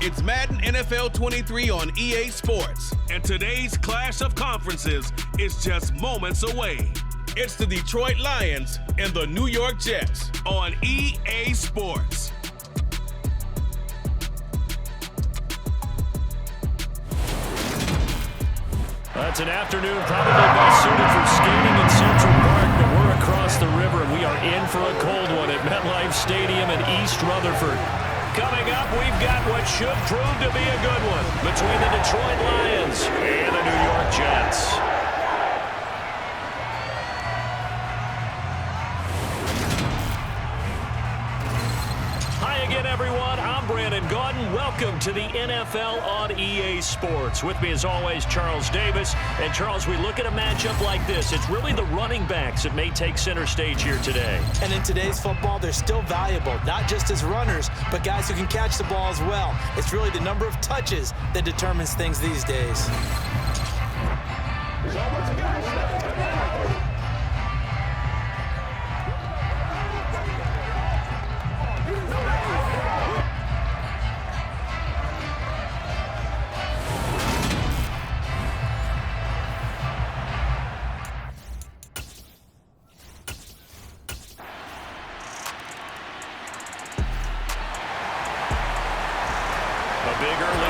It's Madden NFL 23 on EA Sports. And today's clash of conferences is just moments away. It's the Detroit Lions and the New York Jets on EA Sports. It's an afternoon probably best suited for skating in Central Park, but we're across the river and we are in for a cold one at MetLife Stadium in East Rutherford. Coming up, we've got what should prove to be a good one between the Detroit Lions and the New York Jets. Hi again, everyone. I'm Brandon Gaudin. Welcome to the NFL on EA Sports. With me, as always, Charles Davis. And, Charles, we look at a matchup like this. It's really the running backs that may take center stage here today. And in today's football, they're still valuable, not just as runners, but guys who can catch the ball as well. It's really the number of touches that determines things these days.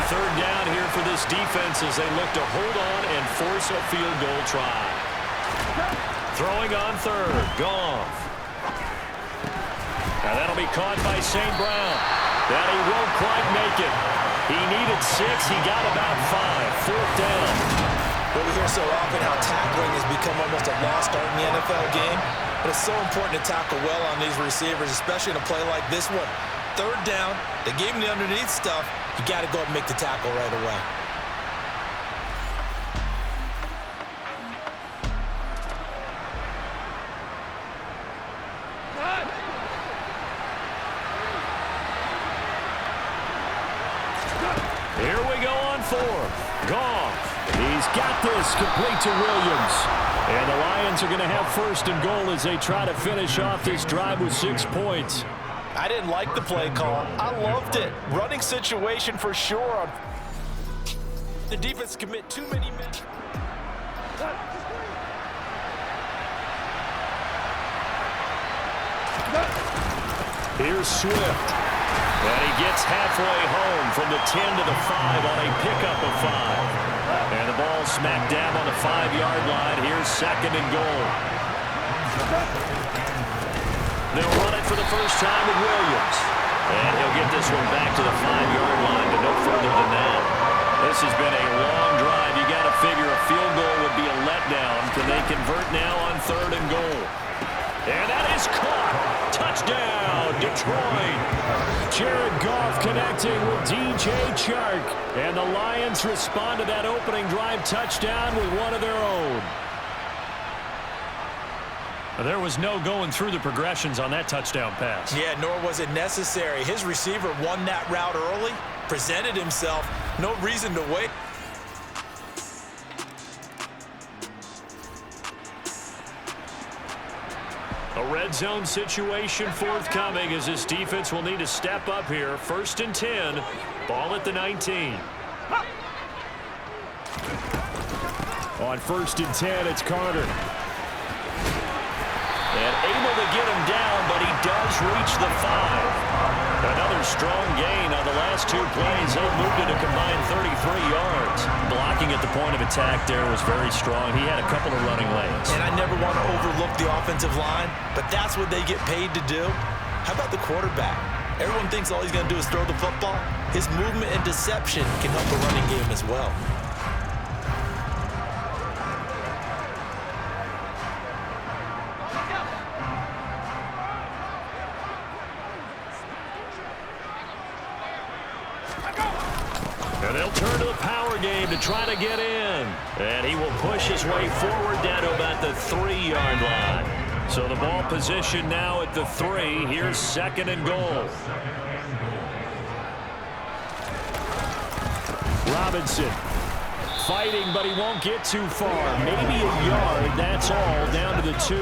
Third down here for this defense as they look to hold on and force a field goal try. Throwing on third, Goff. Now that'll be caught by St. Brown. That he won't quite make it. He needed 6, he got about 5. Fourth down. Well, we hear so often how tackling has become almost a lost art in the NFL game, but it's so important to tackle well on these receivers, especially in a play like this one. Third down, they gave him the underneath stuff. You got to go and make the tackle right away. Here we go on fourth. Goff. He's got this complete to Williams. And the Lions are going to have first and goal as they try to finish off this drive with 6 points. I didn't like the play call. I loved it. Running situation for sure. The defense commit too many minutes. Here's Swift. And he gets halfway home from the 10 to the 5 on a pickup of 5. And the ball smacked down on the 5-yard line. Here's second and goal. They'll run it for the first time with Williams. And he'll get this one back to the 5-yard line, but no further than that. This has been a long drive. You got to figure a field goal would be a letdown. Can they convert now on third and goal? And that is caught. Touchdown, Detroit. Jared Goff connecting with DJ Chark. And the Lions respond to that opening drive touchdown with one of their own. There was no going through the progressions on that touchdown pass. Yeah, nor was it necessary. His receiver won that route early, presented himself. No reason to wait. A red zone situation forthcoming as this defense will need to step up here. First and 10, ball at the 19. On first and 10, it's Carter. And able to get him down, but he does reach the 5. Another strong gain on the last 2 plays. They've moved it a combined 33 yards. Blocking at the point of attack there was very strong. He had a couple of running lanes. And I never want to overlook the offensive line, but that's what they get paid to do. How about the quarterback? Everyone thinks all he's going to do is throw the football. His movement and deception can help the running game as well. And they'll turn to the power game to try to get in. And he will push his way forward down to about the 3-yard line. So the ball position now at the 3. Here's second and goal. Robinson fighting, but he won't get too far. Maybe a yard, that's all, down to the 2.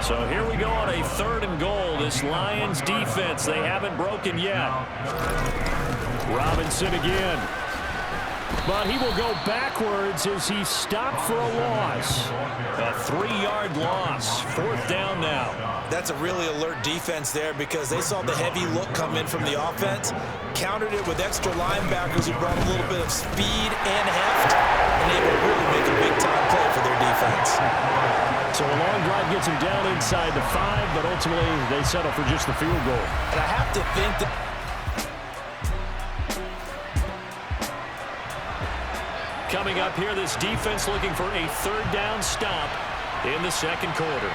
So here we go on a third and goal. This Lions defense, they haven't broken yet. Robinson again. But he will go backwards as he stopped for a loss. A 3-yard loss. 4th down now. That's a really alert defense there because they saw the heavy look come in from the offense, countered it with extra linebackers who brought a little bit of speed and heft, and able to really make a big-time play for their defense. So a long drive gets them down inside the 5, but ultimately they settle for just the field goal. And I have to think that coming up here, this defense looking for a 3rd down stop in the 2nd quarter.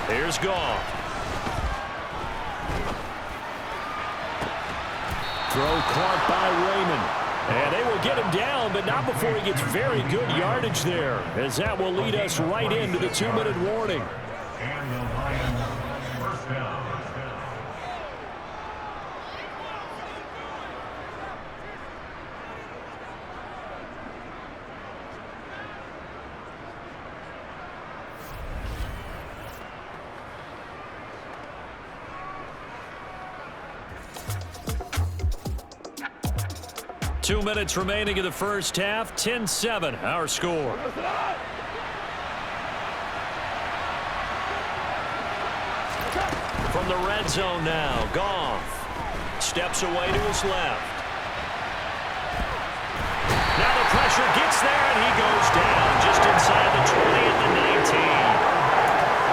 Here's Goff. Throw caught by Raymond. And they will get him down, but not before he gets very good yardage there, as that will lead us right into the 2-minute warning. And the Lions first down. 2 minutes remaining in the first half. 10-7, our score. From the red zone now, Goff steps away to his left. Now the pressure gets there, and he goes down just inside the 20 at the 19.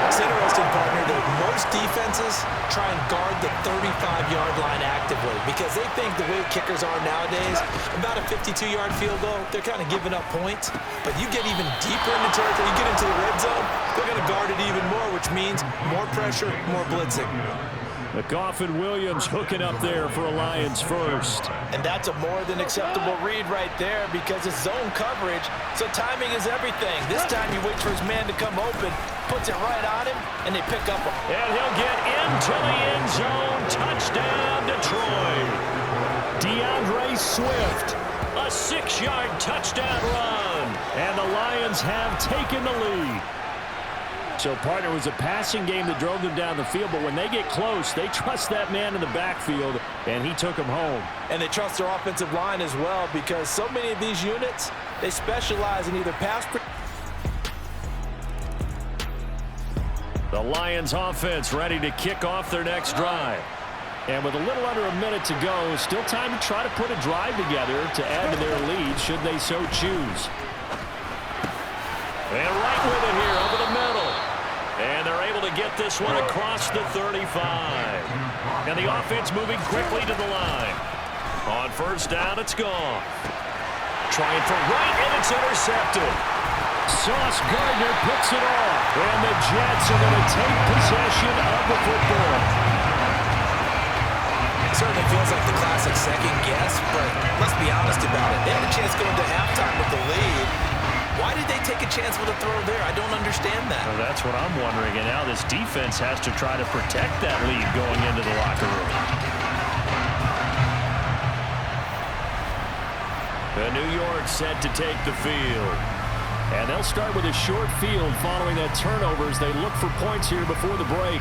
It's interesting, partner, that most defenses try and guard the 35-yard line actively because they think the way kickers are nowadays, about a 52-yard field goal, they're kind of giving up points. But you get even deeper into territory, you get into the red zone, they're going to guard it even more, which means more pressure, more blitzing. Goff and Williams hooking up there for a Lions first. And that's a more than acceptable read right there because it's zone coverage, so timing is everything. This time he waits for his man to come open, puts it right on him, and they pick up. And he'll get into the end zone. Touchdown, Detroit. DeAndre Swift, a 6-yard touchdown run. And the Lions have taken the lead. So, partner, it was a passing game that drove them down the field, but when they get close, they trust that man in the backfield, and he took him home. And they trust their offensive line as well because so many of these units, they specialize in either pass. The Lions offense ready to kick off their next drive. And with a little under a minute to go, still time to try to put a drive together to add to their lead should they so choose. And right with it here over the middle. And they're able to get this one across the 35. And the offense moving quickly to the line. On first down, it's Goff. Trying for right, and it's intercepted. Sauce Gardner picks it off. And the Jets are going to take possession of the football. It certainly feels like the classic second guess, but let's be honest about it. They had a chance going to halftime with the lead. Why did they take a chance with a throw there? I don't understand that. Well, that's what I'm wondering. And now this defense has to try to protect that lead going into the locker room. The New York set to take the field. And they'll start with a short field following that turnover as they look for points here before the break.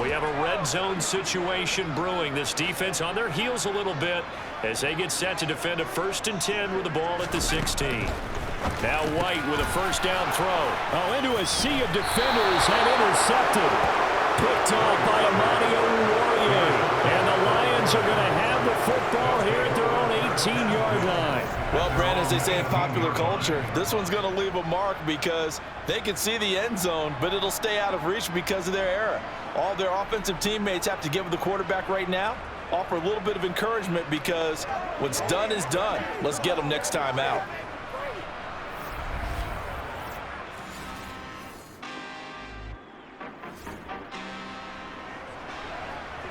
We have a red zone situation brewing. This defense on their heels a little bit as they get set to defend a 1st and 10 with the ball at the 16. Now White with a first down throw. Oh, into a sea of defenders and intercepted. Picked off by Amadio Uwariye. And the Lions are going to have the football here at their own 18-yard line. Well, Brandon, as they say in popular culture, this one's going to leave a mark because they can see the end zone, but it'll stay out of reach because of their error. All their offensive teammates have to give the quarterback right now, offer a little bit of encouragement because what's done is done. Let's get them next time out.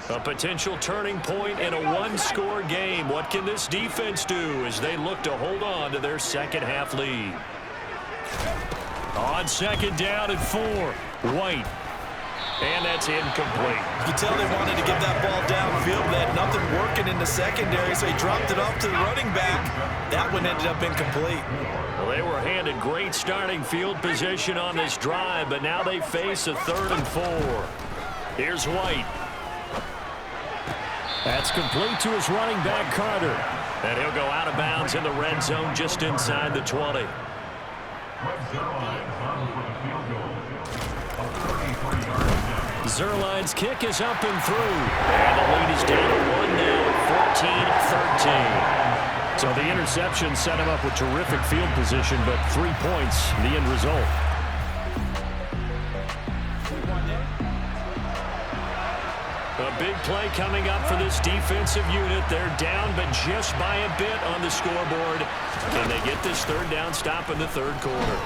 A potential turning point in a one-score game. What can this defense do as they look to hold on to their second-half lead? On second down and 4, White. And that's incomplete. You can tell they wanted to get that ball downfield. They had nothing working in the secondary, so he dropped it off to the running back. That one ended up incomplete. Well, they were handed great starting field position on this drive, but now they face a 3rd and 4. Here's White. That's complete to his running back, Carter. And he'll go out of bounds in the red zone just inside the 20. Zerline's kick is up and through. And the lead is down to 1 now at 14-13. So the interception set him up with terrific field position, but 3 points, the end result. A big play coming up for this defensive unit. They're down, but just by a bit on the scoreboard. Can they get this 3rd down stop in the 3rd quarter?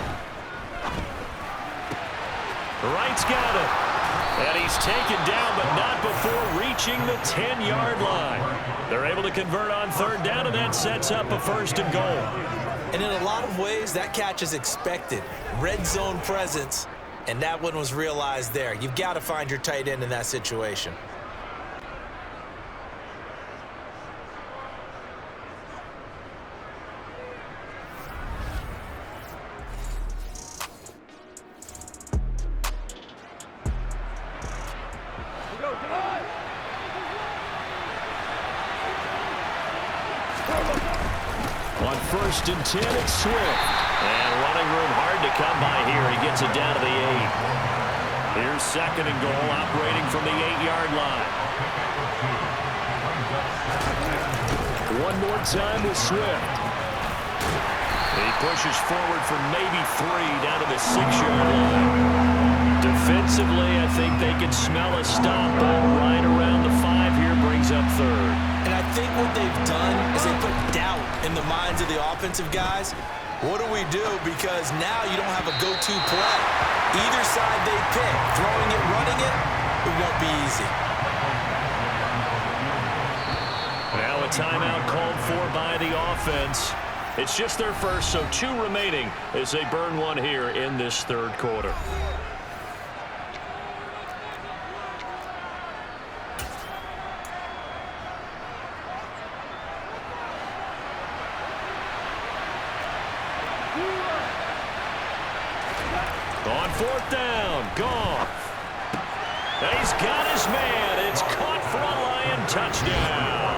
Wright's got it. And he's taken down, but not before reaching the 10-yard line. They're able to convert on 3rd down, and that sets up a 1st and goal. And in a lot of ways, that catch is expected. Red zone presence, and that one was realized there. You've got to find your tight end in that situation. On 1st and 10, it's Swift. And running room hard to come by here. He gets it down to the 8. Here's 2nd and goal, operating from the 8-yard line. One more time with Swift. He pushes forward for maybe 3 down to the 6-yard line. Defensively, I think they can smell a stop ball right around the 5 here, brings up 3rd. And I think what they've done is they put doubt in the minds of the offensive guys. What do we do? Because now you don't have a go-to play. Either side they pick, throwing it, running it, it won't be easy. Now a timeout called for by the offense. It's just their first, so 2 remaining as they burn one here in this 3rd quarter. On 4th down, Goff. He's got his man. It's caught for a Lion touchdown.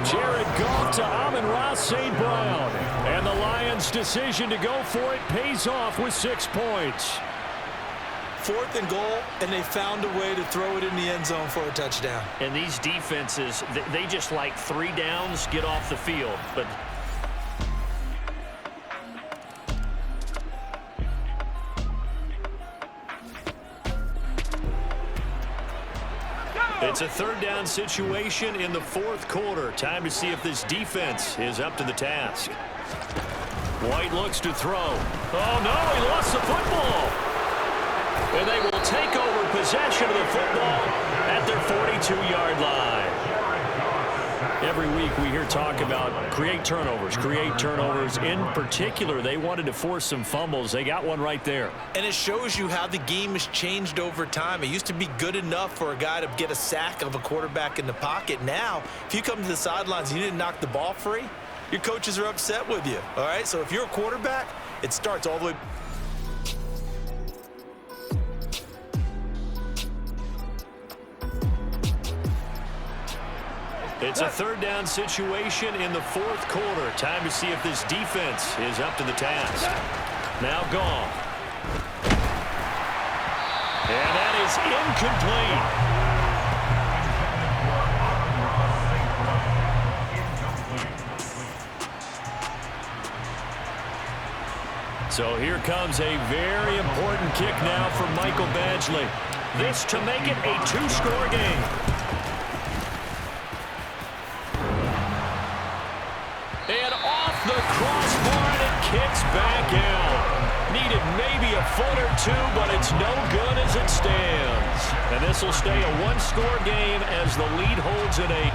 Jared Goff to Amon-Ra St. Brown. And the Lions' decision to go for it pays off with 6 points. 4th and goal, and they found a way to throw it in the end zone for a touchdown. And these defenses, they just like 3 downs, get off the field. But it's a 3rd down situation in the 4th quarter. Time to see if this defense is up to the task. White looks to throw. Oh, no, he lost the football. And they will take over possession of the football at their 42-yard line. Every week we hear talk about create turnovers. In particular, they wanted to force some fumbles. They got one right there. And it shows you how the game has changed over time. It used to be good enough for a guy to get a sack of a quarterback in the pocket. Now, if you come to the sidelines and you didn't knock the ball free, your coaches are upset with you. All right, so if you're a quarterback, it starts all the way. It's a 3rd down situation in the 4th quarter. Time to see if this defense is up to the task. Now Goff. And that is incomplete. So here comes a very important kick now from Michael Badgley. This to make it a 2-score game. And off the crossbar, and it kicks back out. Needed maybe a foot or 2, but it's no good as it stands. And this will stay a 1-score game as the lead holds at 8.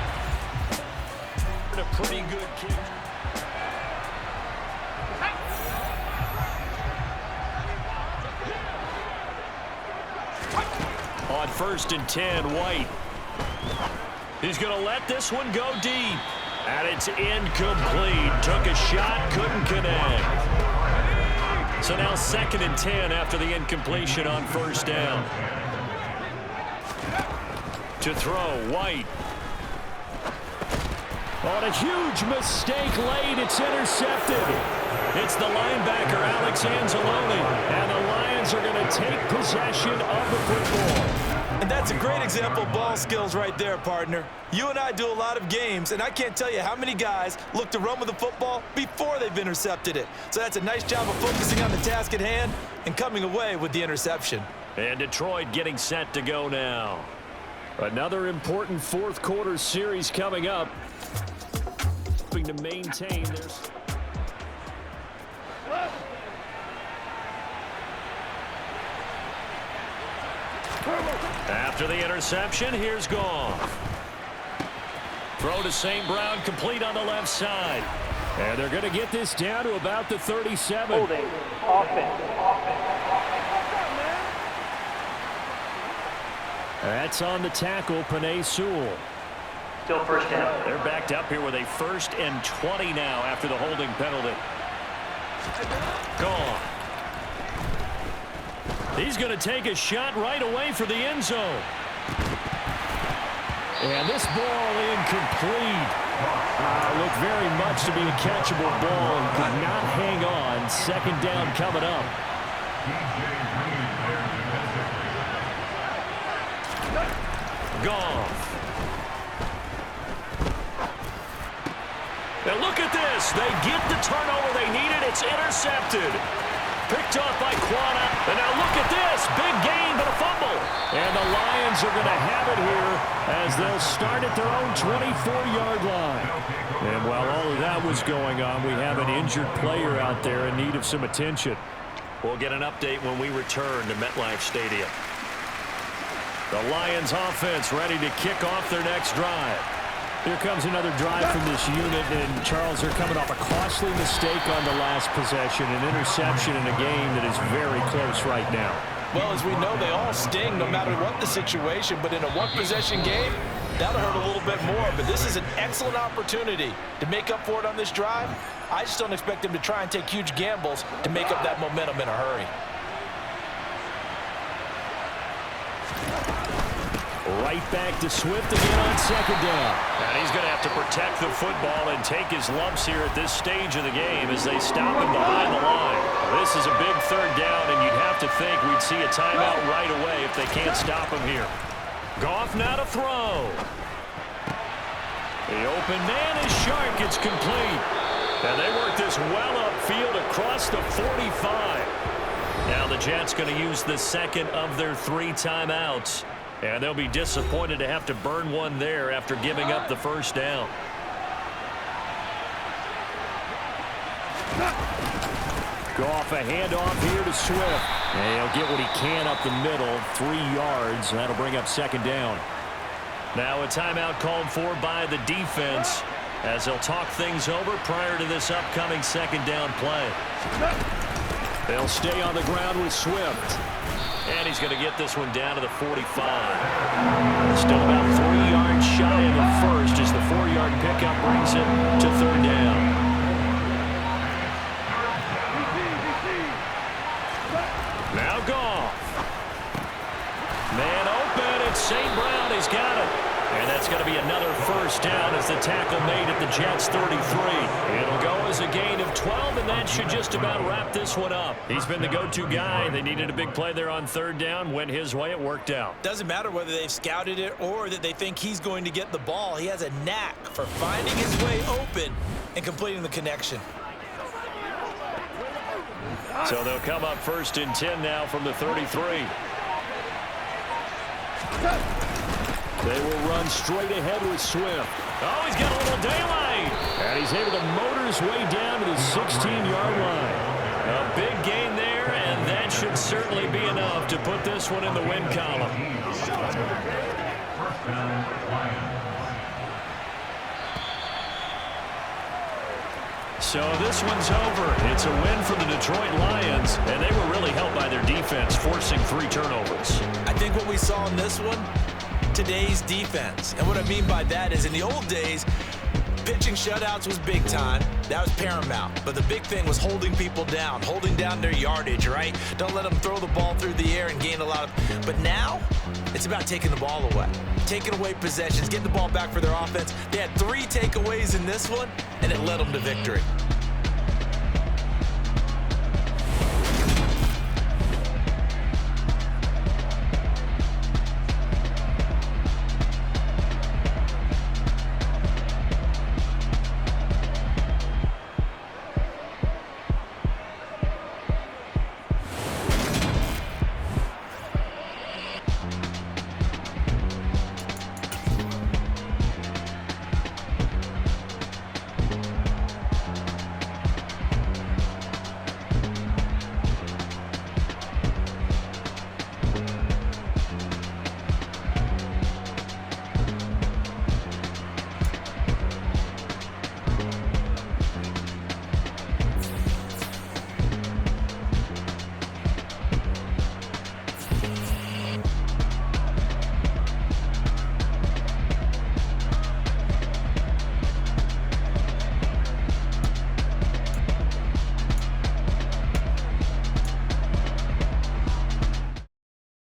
A pretty good kick. On 1st and 10, White. He's going to let this one go deep. And it's incomplete. Took a shot, couldn't connect. So now 2nd and 10 after the incompletion on 1st down. To throw, White. On a huge mistake late, it's intercepted. It's the linebacker, Alex Anzalone. And the Lions are going to take possession of the football. And that's a great example of ball skills right there, partner. You and I do a lot of games, and I can't tell you how many guys look to run with the football before they've intercepted it. So that's a nice job of focusing on the task at hand and coming away with the interception. And Detroit getting set to go now. Another important 4th quarter series coming up. Hoping to maintain their... After the interception, here's Goff. Throw to St. Brown, complete on the left side. And they're going to get this down to about the 37. Holding. Offense. That's on the tackle, Penei Sewell. Still 1st down. They're backed up here with a 1st and 20 now after the holding penalty. Gone. He's going to take a shot right away for the end zone. And this ball incomplete. Looked very much to be a catchable ball and could not hang on. 2nd down coming up. Goff. And look at this. They get the turnover they needed. It's intercepted. Picked off by Quana. And now look at this. Big gain, but a fumble. And the Lions are going to have it here as they'll start at their own 24-yard line. And while all of that was going on, we have an injured player out there in need of some attention. We'll get an update when we return to MetLife Stadium. The Lions offense ready to kick off their next drive. Here comes another drive from this unit, and Charles, they're coming off a costly mistake on the last possession, an interception in a game that is very close right now. Well, as we know, they all sting no matter what the situation, but in a one-possession game, that'll hurt a little bit more. But this is an excellent opportunity to make up for it on this drive. I just don't expect them to try and take huge gambles to make up that momentum in a hurry. Right back to Swift again on 2nd down. And he's going to have to protect the football and take his lumps here at this stage of the game as they stop him behind the line. This is a big 3rd down, and you'd have to think we'd see a timeout right away if they can't stop him here. Goff now to throw. The open man is Shark. It's complete. And they work this well upfield across the 45. Now the Jets going to use the 2nd of their 3 timeouts. And they'll be disappointed to have to burn one there after giving up the 1st down. Goff a handoff here to Swift. And he'll get what he can up the middle, 3 yards. That'll bring up 2nd down. Now a timeout called for by the defense as they'll talk things over prior to this upcoming 2nd down play. They'll stay on the ground with Swift. And he's going to get this one down to the 45. Still about 3 yards shy of the 1st as the 4-yard pickup brings it to 3rd down. Now Goff. Man open. It's St. Brown. He's got it. And that's going to be another 1st down as the tackle made at the Jets' 33. It'll go as a gain of 12, and that should just about wrap this one up. He's been the go-to guy. They needed a big play there on 3rd down. Went his way. It worked out. Doesn't matter whether they've scouted it or that they think he's going to get the ball. He has a knack for finding his way open and completing the connection. So they'll come up 1st and 10 now from the 33. They will run straight ahead with Swift. Oh, he's got a little daylight. And he's able to motor his way down to the 16-yard line. A big gain there, and that should certainly be enough to put this one in the win column. 1st down, Lions. So this one's over. It's a win for the Detroit Lions, and they were really helped by their defense, forcing 3 turnovers. I think what we saw in this one, today's defense. And what I mean by that is in the old days, pitching shutouts was big time. That was paramount. But the big thing was holding people down, holding down their yardage, right? Don't let them throw the ball through the air and gain a lot of... But now, it's about taking the ball away. Taking away possessions, getting the ball back for their offense. They had 3 takeaways in this one, and it led them to victory.